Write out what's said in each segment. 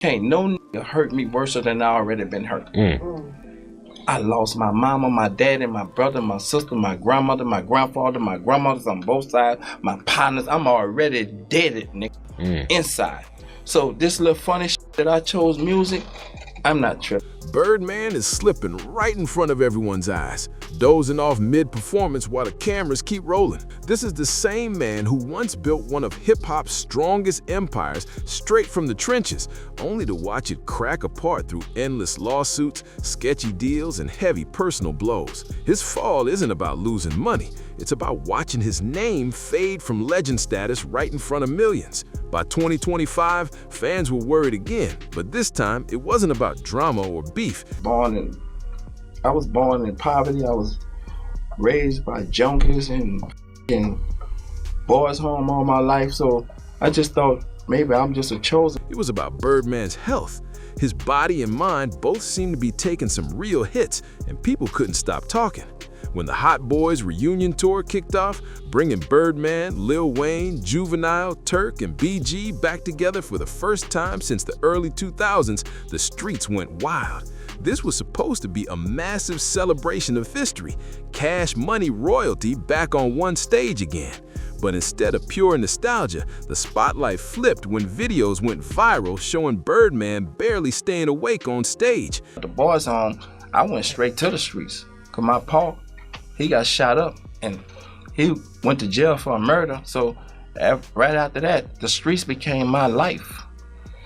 Can't no nigga hurt me worse than I already been hurt. I lost my mama, my daddy, my brother, my sister, my grandmother, my grandfather, my grandmothers on both sides, my partners. I'm already dead, nigga, inside. So this little funny shit that I chose music, I'm not tripping. Birdman is slipping right in front of everyone's eyes, dozing off mid-performance while the cameras keep rolling. This is the same man who once built one of hip-hop's strongest empires straight from the trenches, only to watch it crack apart through endless lawsuits, sketchy deals, and heavy personal blows. His fall isn't about losing money. It's about watching his name fade from legend status right in front of millions. By 2025, fans were worried again, but this time it wasn't about drama or beef. I was born in poverty. I was raised by junkies and boys' home all my life, so I just thought maybe I'm just a chosen. It was about Birdman's health. His body and mind both seemed to be taking some real hits, and people couldn't stop talking. When the Hot Boys reunion tour kicked off, bringing Birdman, Lil Wayne, Juvenile, Turk, and BG back together for the first time since the early 2000s, the streets went wild. This was supposed to be a massive celebration of history, Cash Money royalty back on one stage again. But instead of pure nostalgia, the spotlight flipped when videos went viral showing Birdman barely staying awake on stage. The boys' home, I went straight to the streets. Cause my pa, he got shot up and he went to jail for a murder. So right after that, the streets became my life.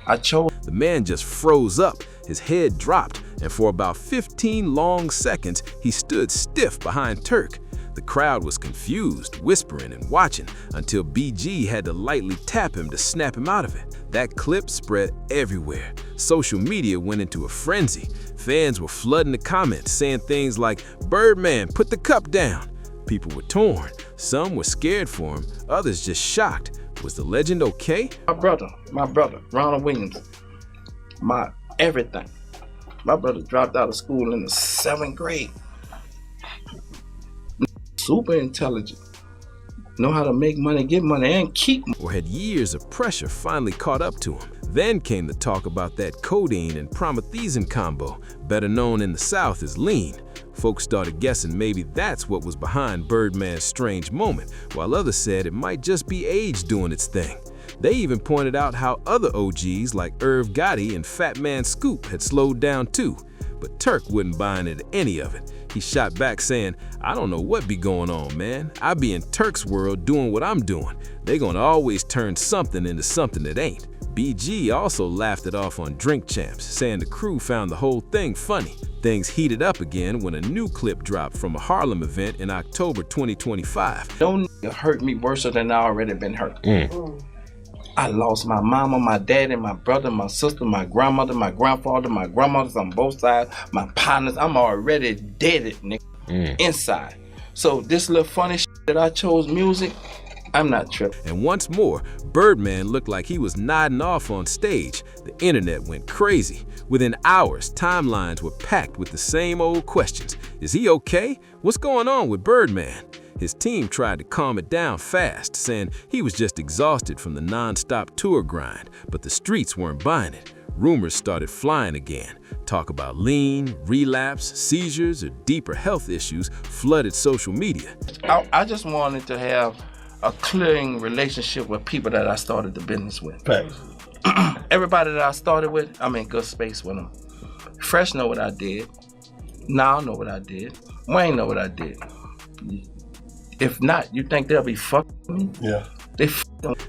I chose. The man just froze up, his head dropped, and for about 15 long seconds, he stood stiff behind Turk. The crowd was confused, whispering and watching, until BG had to lightly tap him to snap him out of it. That clip spread everywhere. Social media went into a frenzy. Fans were flooding the comments, saying things like, "Birdman, put the cup down." People were torn. Some were scared for him, others just shocked. Was the legend okay? My brother, Ronald Williams, my everything. My brother dropped out of school in the 7th grade. Super intelligent. Know how to make money, get money, and keep money. Or had years of pressure finally caught up to him? Then came the talk about that codeine and promethazine combo, better known in the South as lean. Folks started guessing maybe that's what was behind Birdman's strange moment, while others said it might just be age doing its thing. They even pointed out how other OGs like Irv Gotti and Fat Man Scoop had slowed down too. But Turk wouldn't buy into any of it. He shot back saying, "I don't know what be going on, man. I be in Turk's world doing what I'm doing. They gonna always turn something into something that ain't." BG also laughed it off on Drink Champs, saying the crew found the whole thing funny. Things heated up again when a new clip dropped from a Harlem event in October 2025. No nigga hurt me worse than I already been hurt. I lost my mama, my daddy, my brother, my sister, my grandmother, my grandfather, my grandmothers on both sides, my partners. I'm already dead, nigga, inside. So this little funny shit that I chose music, I'm not tripping. And once more, Birdman looked like he was nodding off on stage. The internet went crazy. Within hours, timelines were packed with the same old questions. Is he okay? What's going on with Birdman? His team tried to calm it down fast, saying he was just exhausted from the non-stop tour grind, but the streets weren't buying it. Rumors started flying again. Talk about lean, relapse, seizures, or deeper health issues flooded social media. I just wanted to have a clearing relationship with people that I started the business with. Thanks. Everybody that I started with, I'm in good space with them. Fresh know what I did. Now know what I did. Wayne know what I did. If not, you think they'll be fucking me? Yeah. They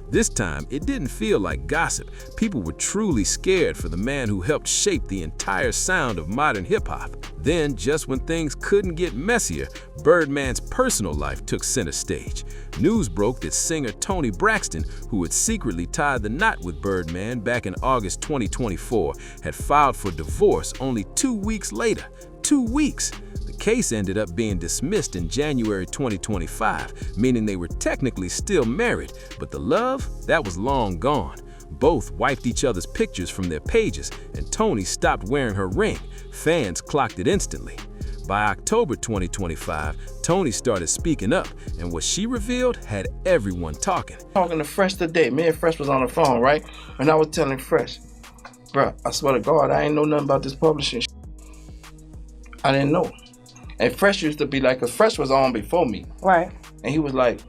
This time, it didn't feel like gossip. People were truly scared for the man who helped shape the entire sound of modern hip-hop. Then, just when things couldn't get messier, Birdman's personal life took center stage. News broke that singer Toni Braxton, who had secretly tied the knot with Birdman back in August 2024, had filed for divorce only 2 weeks later. 2 weeks! The case ended up being dismissed in January 2025, meaning they were technically still married, but the love, that was long gone. Both wiped each other's pictures from their pages, and Toni stopped wearing her ring. Fans clocked it instantly. By October 2025, Toni started speaking up, and what she revealed had everyone talking. Talking to Fresh today. Me and Fresh was on the phone, right? And I was telling Fresh, Bro, I swear to God, I ain't know nothing about this publishing shit. I didn't know. And Fresh used to be like, cause Fresh was on before me. Right. And he was like,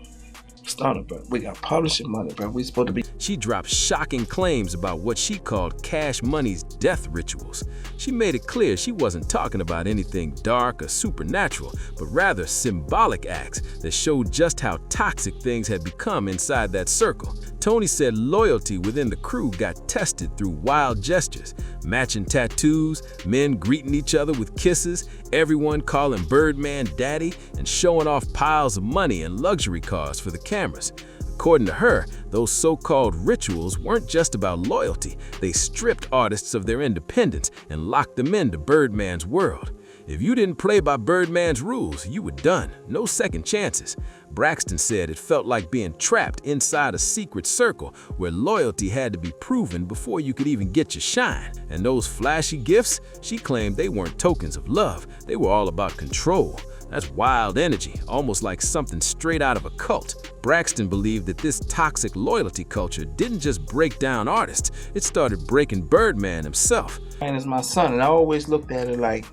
Stunner, bro, we got publishing money, bro. We supposed to be. She dropped shocking claims about what she called Cash Money's death rituals. She made it clear she wasn't talking about anything dark or supernatural, but rather symbolic acts that showed just how toxic things had become inside that circle. Tony said loyalty within the crew got tested through wild gestures, matching tattoos, men greeting each other with kisses, everyone calling Birdman daddy, and showing off piles of money and luxury cars for the cameras. According to her, those so-called rituals weren't just about loyalty. They stripped artists of their independence and locked them into Birdman's world. If you didn't play by Birdman's rules, you were done. No second chances. Braxton said it felt like being trapped inside a secret circle where loyalty had to be proven before you could even get your shine. And those flashy gifts, she claimed they weren't tokens of love. They were all about control. That's wild energy, almost like something straight out of a cult. Braxton believed that this toxic loyalty culture didn't just break down artists, it started breaking Birdman himself. And it's my son, and I always looked at it like,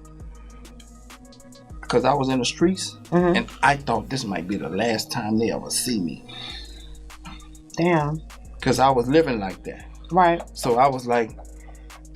because I was in the streets, and I thought this might be the last time they ever see me. Damn. Because I was living like that. Right. So I was like,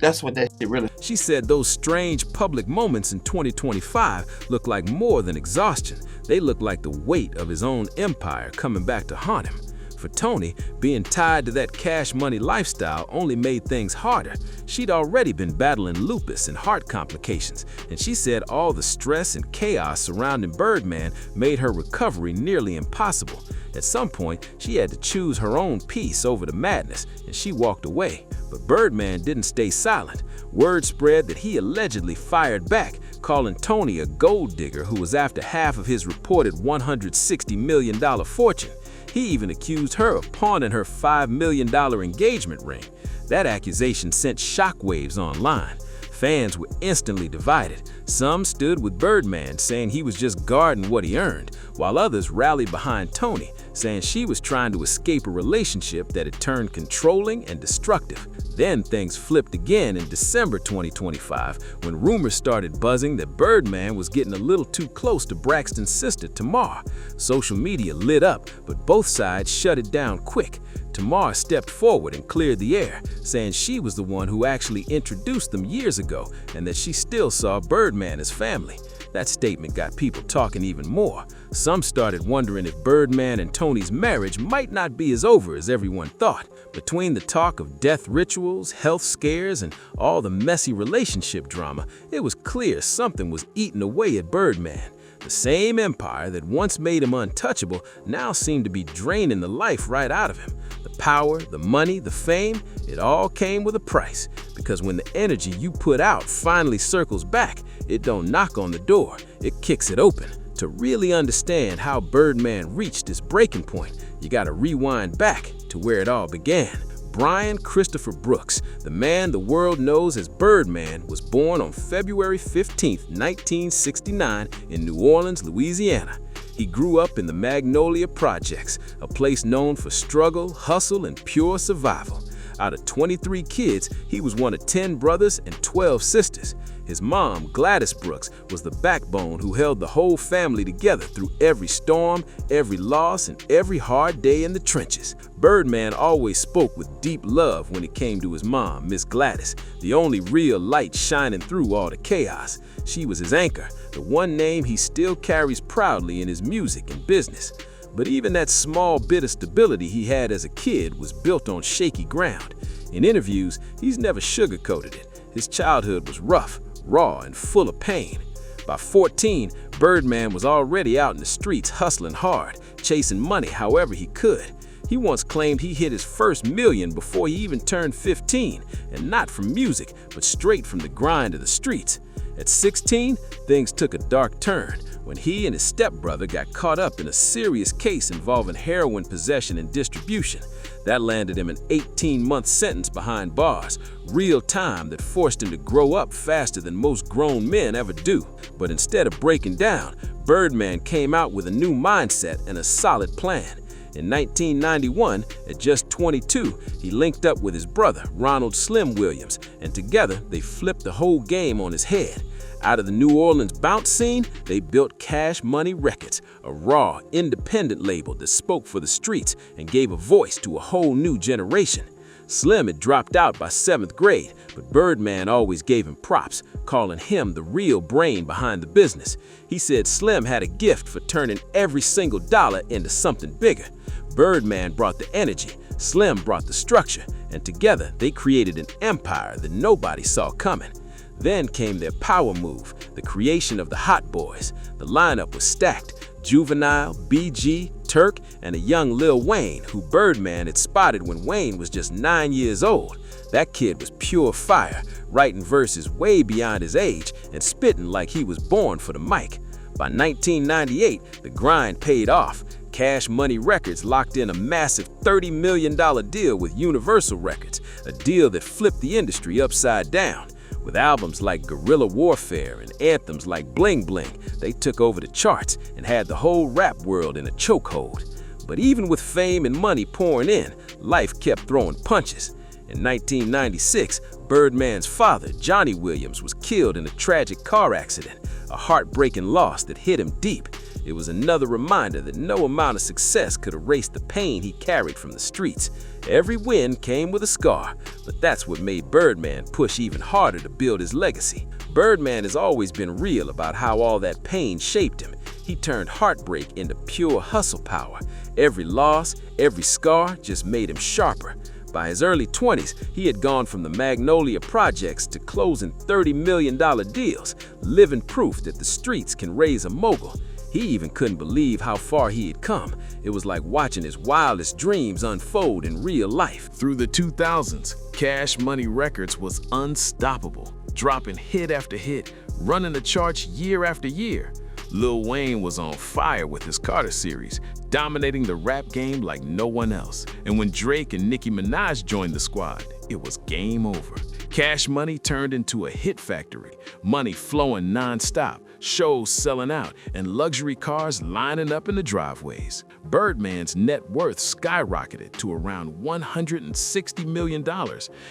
that's what that shit really. She said those strange public moments in 2025 look like more than exhaustion. They look like the weight of his own empire coming back to haunt him. For Tony, being tied to that cash money lifestyle only made things harder. She'd already been battling lupus and heart complications, and she said all the stress and chaos surrounding Birdman made her recovery nearly impossible. At some point, she had to choose her own peace over the madness, and she walked away. But Birdman didn't stay silent. Word spread that he allegedly fired back, calling Tony a gold digger who was after half of his reported $160 million fortune. He even accused her of pawning her $5 million engagement ring. That accusation sent shockwaves online. Fans were instantly divided. Some stood with Birdman, saying he was just guarding what he earned, while others rallied behind Tony, saying she was trying to escape a relationship that had turned controlling and destructive. Then things flipped again in December 2025, when rumors started buzzing that Birdman was getting a little too close to Braxton's sister, Tamar. Social media lit up, but both sides shut it down quick. Tamar stepped forward and cleared the air, saying she was the one who actually introduced them years ago and that she still saw Birdman as family. That statement got people talking even more. Some started wondering if Birdman and Tony's marriage might not be as over as everyone thought. Between the talk of death rituals, health scares, and all the messy relationship drama, it was clear something was eating away at Birdman. The same empire that once made him untouchable now seemed to be draining the life right out of him. The power, the money, the fame, it all came with a price. Because when the energy you put out finally circles back, it don't knock on the door, it kicks it open. To really understand how Birdman reached his breaking point, you gotta rewind back to where it all began. Brian Christopher Brooks, the man the world knows as Birdman, was born on February 15, 1969 in New Orleans, Louisiana. He grew up in the Magnolia Projects, a place known for struggle, hustle, and pure survival. Out of 23 kids, he was one of 10 brothers and 12 sisters. His mom, Gladys Brooks, was the backbone who held the whole family together through every storm, every loss, and every hard day in the trenches. Birdman always spoke with deep love when it came to his mom, Miss Gladys, the only real light shining through all the chaos. She was his anchor, the one name he still carries proudly in his music and business. But even that small bit of stability he had as a kid was built on shaky ground. In interviews, he's never sugarcoated it. His childhood was rough, raw, and full of pain. By 14, Birdman was already out in the streets hustling hard, chasing money however he could. He once claimed he hit his first million before he even turned 15, and not from music, but straight from the grind of the streets. At 16, things took a dark turn when he and his stepbrother got caught up in a serious case involving heroin possession and distribution. That landed him an 18-month sentence behind bars, real time that forced him to grow up faster than most grown men ever do. But instead of breaking down, Birdman came out with a new mindset and a solid plan. In 1991, at just 22, he linked up with his brother, Ronald Slim Williams, and together they flipped the whole game on his head. Out of the New Orleans bounce scene, they built Cash Money Records, a raw, independent label that spoke for the streets and gave a voice to a whole new generation. Slim had dropped out by 7th grade, but Birdman always gave him props, calling him the real brain behind the business. He said Slim had a gift for turning every single dollar into something bigger. Birdman brought the energy, Slim brought the structure, and together they created an empire that nobody saw coming. Then came their power move, the creation of the Hot Boys. The lineup was stacked: Juvenile, BG, Turk, and a young Lil Wayne, who Birdman had spotted when Wayne was just 9 years old. That kid was pure fire, writing verses way beyond his age and spitting like he was born for the mic. By 1998, the grind paid off. Cash Money Records locked in a massive $30 million deal with Universal Records, a deal that flipped the industry upside down. With albums like Guerrilla Warfare and anthems like Bling Bling, they took over the charts and had the whole rap world in a chokehold. But even with fame and money pouring in, life kept throwing punches. In 1996, Birdman's father, Johnny Williams, was killed in a tragic car accident, a heartbreaking loss that hit him deep. It was another reminder that no amount of success could erase the pain he carried from the streets. Every win came with a scar, but that's what made Birdman push even harder to build his legacy. Birdman has always been real about how all that pain shaped him. He turned heartbreak into pure hustle power. Every loss, every scar just made him sharper. By his early 20s, he had gone from the Magnolia Projects to closing $30 million deals, living proof that the streets can raise a mogul. He even couldn't believe how far he had come. It was like watching his wildest dreams unfold in real life. Through the 2000s, Cash Money Records was unstoppable, dropping hit after hit, running the charts year after year. Lil Wayne was on fire with his Carter series, dominating the rap game like no one else. And when Drake and Nicki Minaj joined the squad, it was game over. Cash Money turned into a hit factory, money flowing non-stop, shows selling out, and luxury cars lining up in the driveways. Birdman's net worth skyrocketed to around $160 million,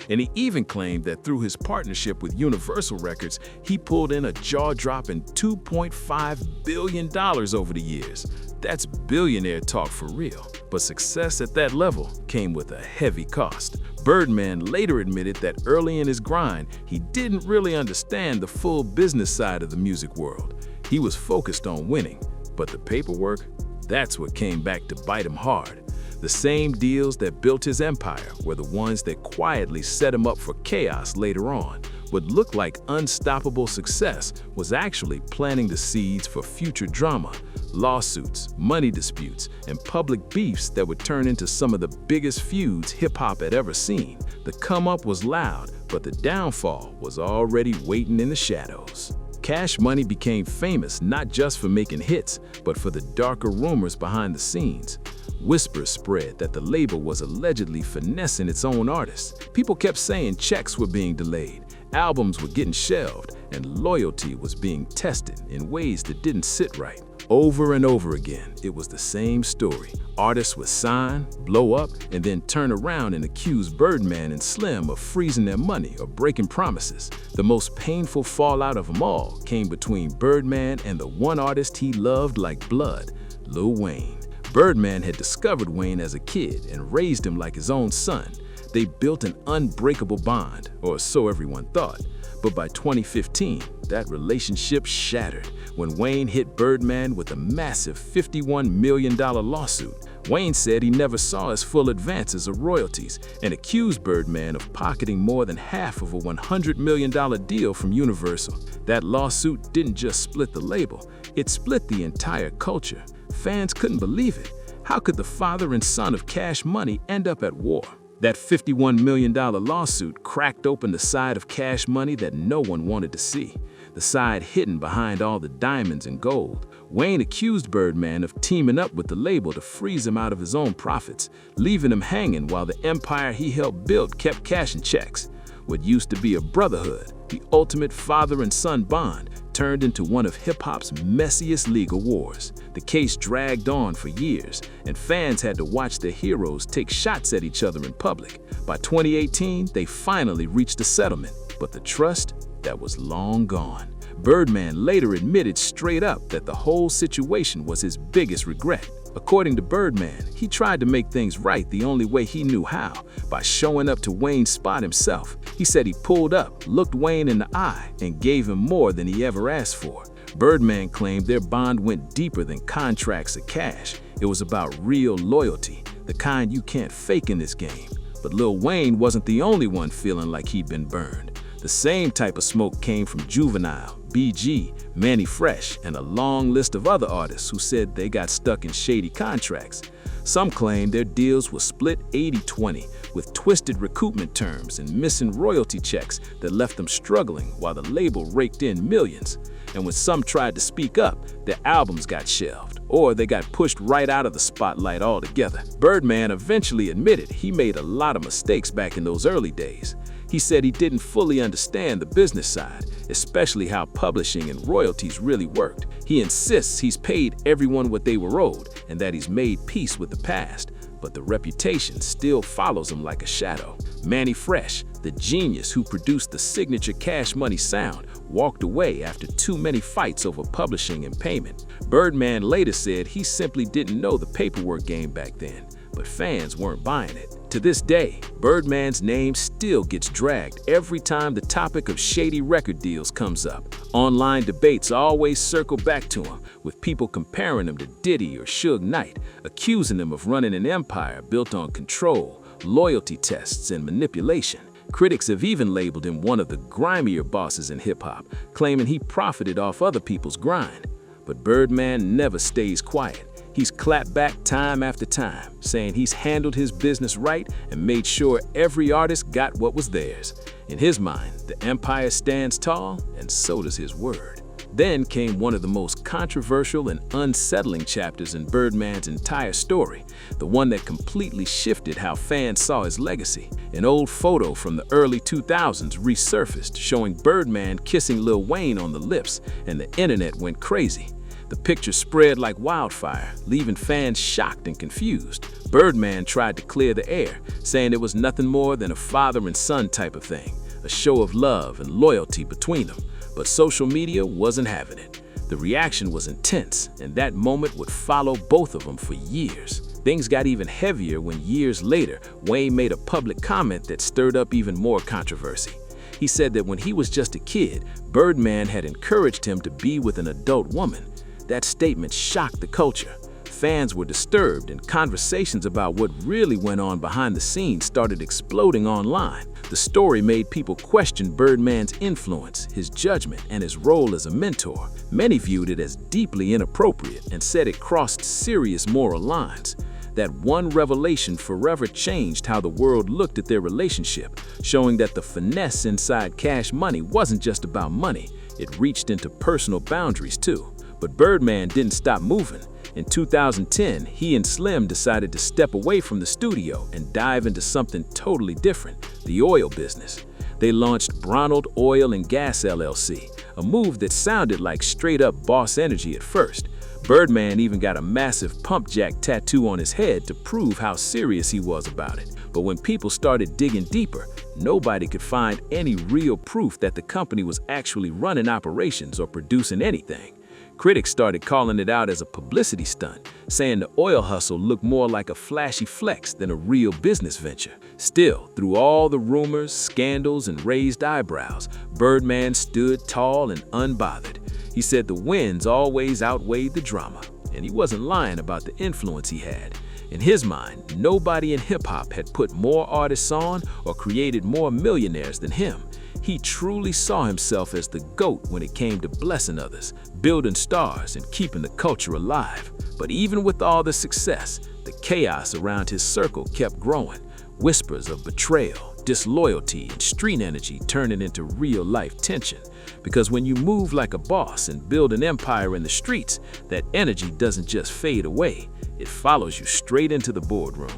and he even claimed that through his partnership with Universal Records, he pulled in a jaw-dropping $2.5 billion over the years. That's billionaire talk for real. But success at that level came with a heavy cost. Birdman later admitted that early in his grind, he didn't really understand the full business side of the music world. He was focused on winning, but the paperwork, that's what came back to bite him hard. The same deals that built his empire were the ones that quietly set him up for chaos later on. What looked like unstoppable success was actually planting the seeds for future drama, lawsuits, money disputes, and public beefs that would turn into some of the biggest feuds hip-hop had ever seen. The come-up was loud, but the downfall was already waiting in the shadows. Cash Money became famous not just for making hits, but for the darker rumors behind the scenes. Whispers spread that the label was allegedly finessing its own artists. People kept saying checks were being delayed, albums were getting shelved, and loyalty was being tested in ways that didn't sit right. Over and over again, it was the same story. Artists would sign, blow up, and then turn around and accuse Birdman and Slim of freezing their money or breaking promises. The most painful fallout of them all came between Birdman and the one artist he loved like blood, Lil Wayne. Birdman had discovered Wayne as a kid and raised him like his own son. They built an unbreakable bond, or so everyone thought. But by 2015, that relationship shattered when Wayne hit Birdman with a massive $51 million lawsuit. Wayne said he never saw his full advances or royalties and accused Birdman of pocketing more than half of a $100 million deal from Universal. That lawsuit didn't just split the label, it split the entire culture. Fans couldn't believe it. How could the father and son of Cash Money end up at war? That $51 million lawsuit cracked open the side of Cash Money that no one wanted to see, the side hidden behind all the diamonds and gold. Wayne accused Birdman of teaming up with the label to freeze him out of his own profits, leaving him hanging while the empire he helped build kept cashing checks. What used to be a brotherhood, the ultimate father and son bond, turned into one of hip-hop's messiest legal wars. The case dragged on for years, and fans had to watch their heroes take shots at each other in public. By 2018, they finally reached a settlement, but the trust, that was long gone. Birdman later admitted straight up that the whole situation was his biggest regret. According to Birdman, he tried to make things right the only way he knew how, by showing up to Wayne's spot himself. He said he pulled up, looked Wayne in the eye, and gave him more than he ever asked for. Birdman claimed their bond went deeper than contracts or cash. It was about real loyalty, the kind you can't fake in this game. But Lil Wayne wasn't the only one feeling like he'd been burned. The same type of smoke came from Juvenile, BG, Manny Fresh, and a long list of other artists who said they got stuck in shady contracts. Some claimed their deals were split 80-20, with twisted recoupment terms and missing royalty checks that left them struggling while the label raked in millions. And when some tried to speak up, their albums got shelved, or they got pushed right out of the spotlight altogether. Birdman eventually admitted he made a lot of mistakes back in those early days. He said he didn't fully understand the business side, especially how publishing and royalties really worked. He insists he's paid everyone what they were owed and that he's made peace with the past, but the reputation still follows him like a shadow. Manny Fresh, the genius who produced the signature Cash Money sound, walked away after too many fights over publishing and payment. Birdman later said he simply didn't know the paperwork game back then, but fans weren't buying it. To this day, Birdman's name still gets dragged every time the topic of shady record deals comes up. Online debates always circle back to him, with people comparing him to Diddy or Suge Knight, accusing him of running an empire built on control, loyalty tests, and manipulation. Critics have even labeled him one of the grimier bosses in hip-hop, claiming he profited off other people's grind. But Birdman never stays quiet. He's clapped back time after time, saying he's handled his business right and made sure every artist got what was theirs. In his mind, the empire stands tall, and so does his word. Then came one of the most controversial and unsettling chapters in Birdman's entire story, the one that completely shifted how fans saw his legacy. An old photo from the early 2000s resurfaced, showing Birdman kissing Lil Wayne on the lips, and the internet went crazy. The picture spread like wildfire, leaving fans shocked and confused. Birdman tried to clear the air, saying it was nothing more than a father and son type of thing, a show of love and loyalty between them. But social media wasn't having it. The reaction was intense, and that moment would follow both of them for years. Things got even heavier when years later, Wayne made a public comment that stirred up even more controversy. He said that when he was just a kid, Birdman had encouraged him to be with an adult woman. That statement shocked the culture. Fans were disturbed, and conversations about what really went on behind the scenes started exploding online. The story made people question Birdman's influence, his judgment, and his role as a mentor. Many viewed it as deeply inappropriate and said it crossed serious moral lines. That one revelation forever changed how the world looked at their relationship, showing that the finesse inside Cash Money wasn't just about money. It reached into personal boundaries too. But Birdman didn't stop moving. In 2010, he and Slim decided to step away from the studio and dive into something totally different, the oil business. They launched Ronald Oil and Gas LLC, a move that sounded like straight-up boss energy at first. Birdman even got a massive pump jack tattoo on his head to prove how serious he was about it. But when people started digging deeper, nobody could find any real proof that the company was actually running operations or producing anything. Critics started calling it out as a publicity stunt, saying the oil hustle looked more like a flashy flex than a real business venture. Still, through all the rumors, scandals, and raised eyebrows, Birdman stood tall and unbothered. He said the wins always outweighed the drama, and he wasn't lying about the influence he had. In his mind, nobody in hip-hop had put more artists on or created more millionaires than him. He truly saw himself as the GOAT when it came to blessing others, building stars, and keeping the culture alive. But even with all the success, the chaos around his circle kept growing. Whispers of betrayal, disloyalty, and street energy turning into real-life tension. Because when you move like a boss and build an empire in the streets, that energy doesn't just fade away, it follows you straight into the boardroom.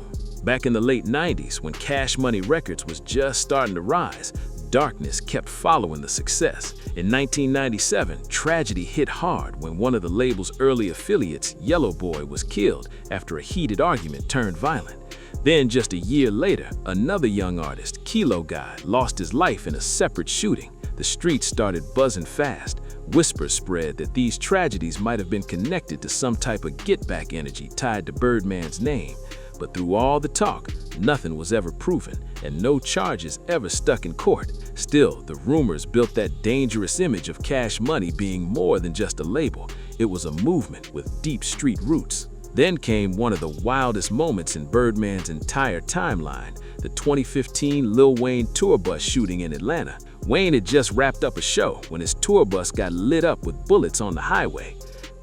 Back in the late 90s, when Cash Money Records was just starting to rise, darkness kept following the success. In 1997, tragedy hit hard when one of the label's early affiliates, Yellow Boy, was killed after a heated argument turned violent. Then, just a year later, another young artist, Kilo Guy, lost his life in a separate shooting. The streets started buzzing fast. Whispers spread that these tragedies might have been connected to some type of get-back energy tied to Birdman's name. But through all the talk, nothing was ever proven, and no charges ever stuck in court. Still, the rumors built that dangerous image of Cash Money being more than just a label. It was a movement with deep street roots. Then came one of the wildest moments in Birdman's entire timeline, the 2015 Lil Wayne tour bus shooting in Atlanta. Wayne had just wrapped up a show when his tour bus got lit up with bullets on the highway.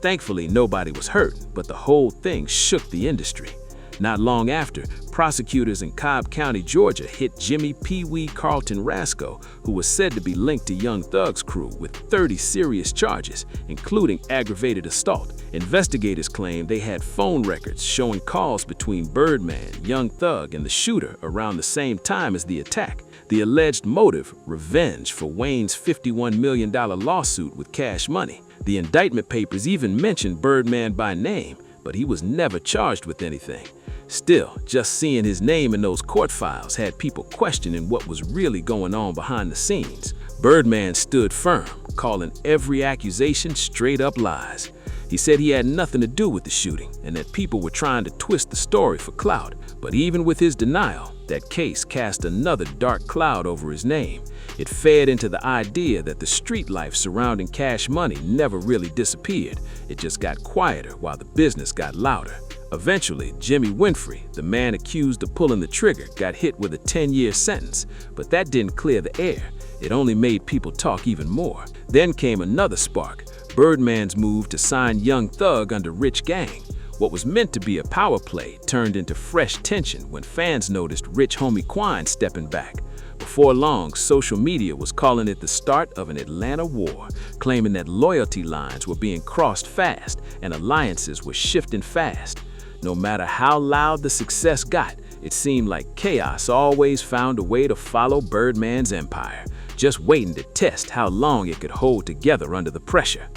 Thankfully, nobody was hurt, but the whole thing shook the industry. Not long after, prosecutors in Cobb County, Georgia hit Jimmy Pee Wee Carlton Rasco, who was said to be linked to Young Thug's crew, with 30 serious charges, including aggravated assault. Investigators claimed they had phone records showing calls between Birdman, Young Thug, and the shooter around the same time as the attack. The alleged motive, revenge for Wayne's $51 million lawsuit with Cash Money. The indictment papers even mentioned Birdman by name, but he was never charged with anything. Still, just seeing his name in those court files had people questioning what was really going on behind the scenes. Birdman stood firm, calling every accusation straight-up lies. He said he had nothing to do with the shooting and that people were trying to twist the story for clout. But even with his denial, that case cast another dark cloud over his name. It fed into the idea that the street life surrounding Cash Money never really disappeared. It just got quieter while the business got louder. Eventually, Jimmy Winfrey, the man accused of pulling the trigger, got hit with a 10-year sentence, but that didn't clear the air. It only made people talk even more. Then came another spark, Birdman's move to sign Young Thug under Rich Gang. What was meant to be a power play turned into fresh tension when fans noticed Rich Homie Quine stepping back. Before long, social media was calling it the start of an Atlanta war, claiming that loyalty lines were being crossed fast and alliances were shifting fast. No matter how loud the success got, it seemed like chaos always found a way to follow Birdman's empire, just waiting to test how long it could hold together under the pressure.